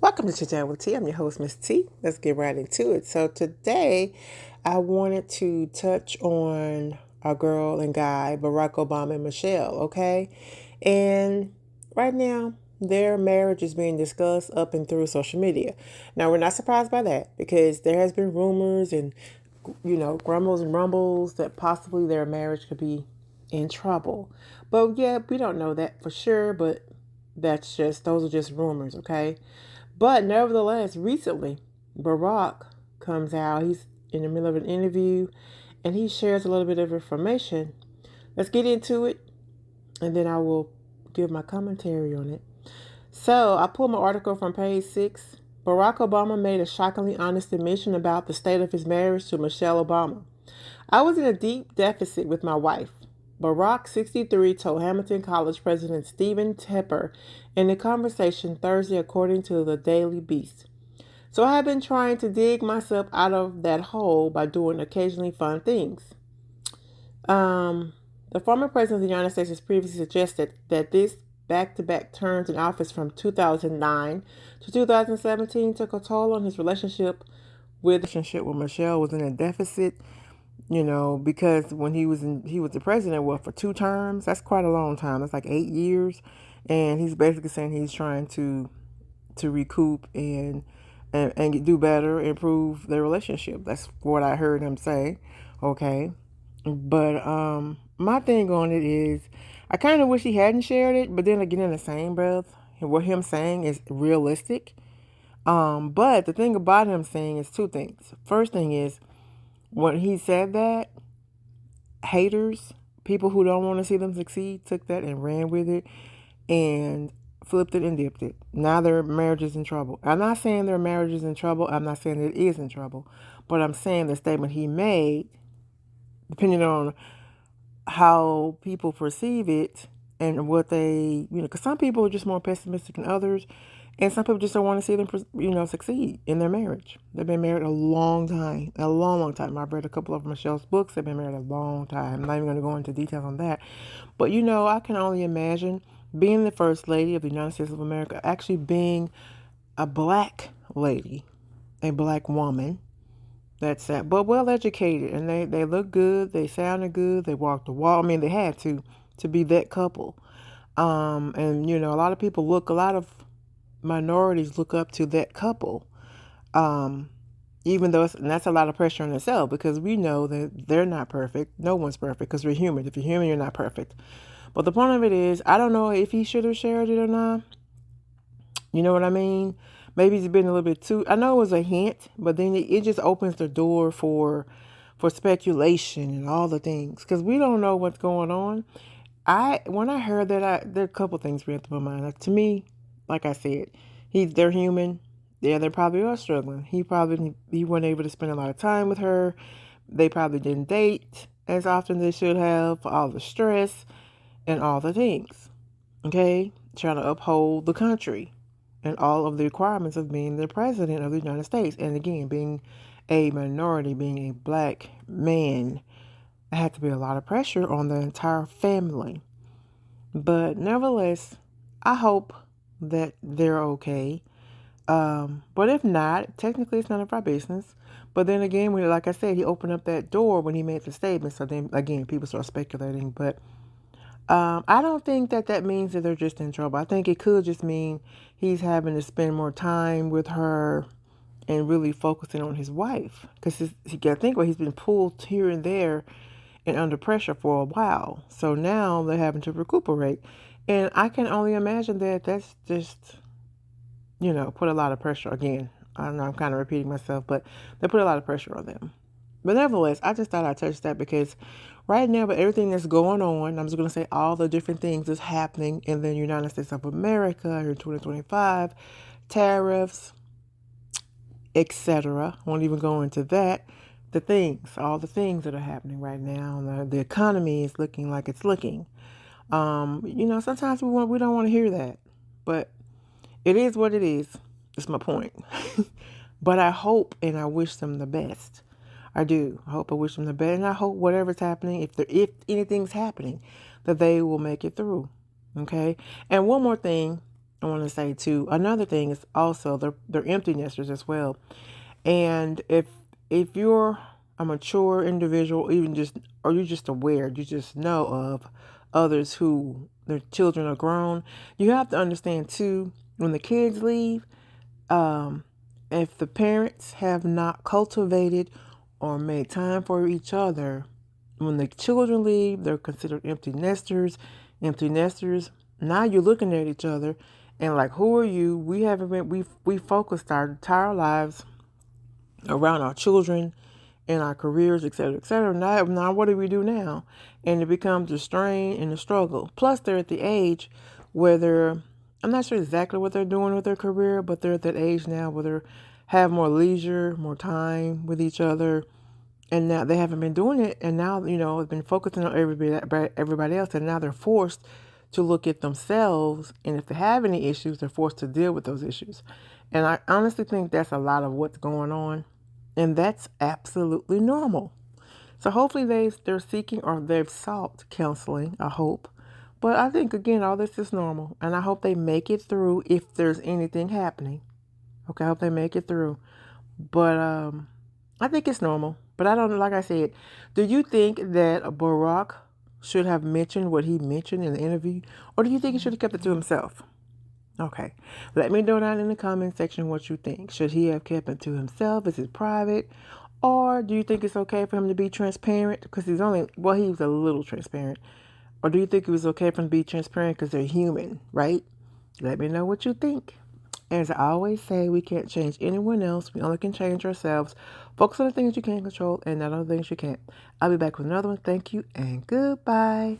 Welcome to Sit Down with T. I'm your host, Miss T. Let's get right into it. So today, I wanted to touch on our girl and guy, Barack Obama and Michelle, okay? And right now, their marriage is being discussed up and through social media. Now, we're not surprised by that because there has been rumors and, grumbles and rumbles that possibly their marriage could be in trouble. But yeah, we don't know that for sure, but those are just rumors, okay? But nevertheless, recently, Barack comes out. He's in the middle of an interview and he shares a little bit of information. Let's get into it and then I will give my commentary on it. So, I pulled my article from page 6. Barack Obama made a shockingly honest admission about the state of his marriage to Michelle Obama. I was in a deep deficit with my wife. Barack, 63, told Hamilton College President Stephen Tepper in a conversation Thursday, according to the Daily Beast. So I have been trying to dig myself out of that hole by doing occasionally fun things. Um, the former president of the United States has previously suggested that this back-to-back terms in office from 2009 to 2017 took a toll on his relationship with Michelle was in a deficit, because when he was the president, for 2 terms. That's quite a long time. That's like 8 years, and he's basically saying he's trying to recoup and do better, improve their relationship. That's what I heard him say. Okay, but my thing on it is, I kind of wish he hadn't shared it, but then again, in the same breath, what him saying is realistic. But the thing about him saying is two things. First thing is, when he said that, haters, people who don't want to see them succeed, took that and ran with it and flipped it and dipped it. Now their marriage is in trouble. I'm not saying their marriage is in trouble. I'm not saying it is in trouble. But I'm saying the statement he made, depending on how people perceive it and what they, because some people are just more pessimistic than others. And some people just don't want to see them, succeed in their marriage. They've been married a long time, a long, long time. I've read a couple of Michelle's books. They've been married a long time. I'm not even going to go into details on that. But, I can only imagine being the first lady of the United States of America, actually being a black lady, a black woman, that's that, but well educated, and they look good, they sounded good, they walked the walk. I mean, they had to be that couple. And a lot of people a lot of minorities look up to that couple. Even though and that's a lot of pressure on itself, because we know that they're not perfect. No one's perfect because we're human. If you're human, you're not perfect. But the point of it is, I don't know if he should have shared it or not. You know what I mean? Maybe he's been a little bit too. I know it was a hint, but then it just opens the door for speculation and all the things, because we don't know what's going on. When I heard that, there are a couple things ran through my mind. Like, to me, like I said, they're human. Yeah, they probably are struggling. He wasn't able to spend a lot of time with her. They probably didn't date as often as they should have for all the stress and all the things. Okay, trying to uphold the country and all of the requirements of being the president of the United States. And again, being a minority, being a black man, it had to be a lot of pressure on the entire family. But nevertheless, I hope that they're okay. But if not, technically it's none of our business. But then again, like I said, he opened up that door when he made the statement. So then again, people start speculating. But I don't think that means that they're just in trouble. I think it could just mean he's having to spend more time with her and really focusing on his wife. Because I think he's been pulled here and there and under pressure for a while. So now they're having to recuperate. And I can only imagine that that's just, put a lot of pressure. Again, I don't know, I'm kind of repeating myself, but they put a lot of pressure on them. But nevertheless, I just thought I'd touch that because right now, with everything that's going on, I'm just going to say all the different things that's happening in the United States of America in 2025, tariffs, etc. I won't even go into that. All the things that are happening right now, the economy is looking like it's looking. Sometimes we don't want to hear that, but it is what it is. That's my point. But I hope and I wish them the best. I do. I hope I wish them the best, and I hope whatever's happening, if anything's happening, that they will make it through. Okay. And one more thing I want to say too. Another thing is also they're empty nesters as well. And if you're a mature individual, even just or you're just aware, you just know of others who their children are grown, you have to understand too, when the kids leave, um, if the parents have not cultivated or made time for each other, when the children leave, they're considered empty nesters. Empty nesters. Now you're looking at each other and like, who are you? We haven't been. We focused our entire lives around our children and our careers, et cetera, et cetera. Now what do we do now? And it becomes a strain and a struggle. Plus, they're at the age where I'm not sure exactly what they're doing with their career, but they're at that age now where they have more leisure, more time with each other. And now they haven't been doing it. And now, it's been focusing on everybody else. And now they're forced to look at themselves. And if they have any issues, they're forced to deal with those issues. And I honestly think that's a lot of what's going on. And that's absolutely normal. So hopefully they're seeking or they've sought counseling, I hope. But I think, again, all this is normal. And I hope they make it through if there's anything happening. Okay, I hope they make it through. But I think it's normal. But I don't know, like I said, do you think that Barack should have mentioned what he mentioned in the interview? Or do you think he should have kept it to himself? Okay. Let me know down in the comment section what you think. Should he have kept it to himself? Is it private? Or do you think it's okay for him to be transparent? Because he was a little transparent. Or do you think it was okay for him to be transparent because they're human, right? Let me know what you think. As I always say, we can't change anyone else. We only can change ourselves. Focus on the things you can control and not on the things you can't. I'll be back with another one. Thank you and goodbye.